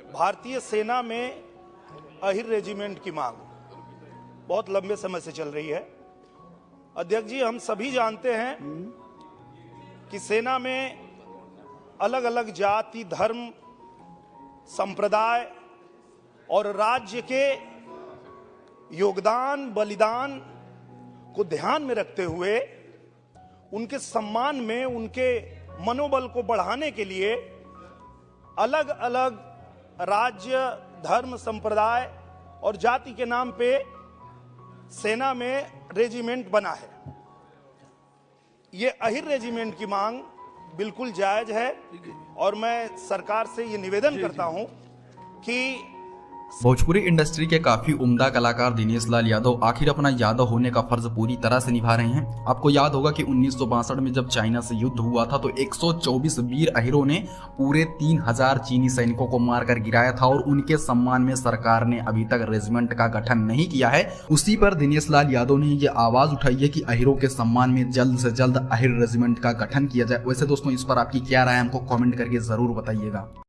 भारतीय सेना में अहिर रेजिमेंट की मांग बहुत लंबे समय से चल रही है। अध्यक्ष जी, हम सभी जानते हैं कि सेना में अलग अलग जाति, धर्म, संप्रदाय और राज्य के योगदान, बलिदान को ध्यान में रखते हुए उनके सम्मान में, उनके मनोबल को बढ़ाने के लिए अलग अलग राज्य, धर्म, संप्रदाय और जाति के नाम पे सेना में रेजिमेंट बना है। ये अहिर रेजिमेंट की मांग बिल्कुल जायज है और मैं सरकार से ये निवेदन करता हूं कि भोजपुरी इंडस्ट्री के काफी उम्दा कलाकार दिनेश लाल यादव आखिर अपना यादव होने का फर्ज पूरी तरह से निभा रहे हैं। आपको याद होगा कि 1962 में जब चाइना से युद्ध हुआ था तो 124 वीर अहिरों ने पूरे 3000 चीनी सैनिकों को मारकर गिराया था और उनके सम्मान में सरकार ने अभी तक रेजिमेंट का गठन नहीं किया है। उसी पर दिनेश लाल यादव ने ये आवाज उठाई है कि अहिरों के सम्मान में जल्द से जल्द अहिर रेजिमेंट का गठन किया जाए। वैसे दोस्तों, इस पर आपकी क्या राय है, हमको कॉमेंट करके जरूर बताइएगा।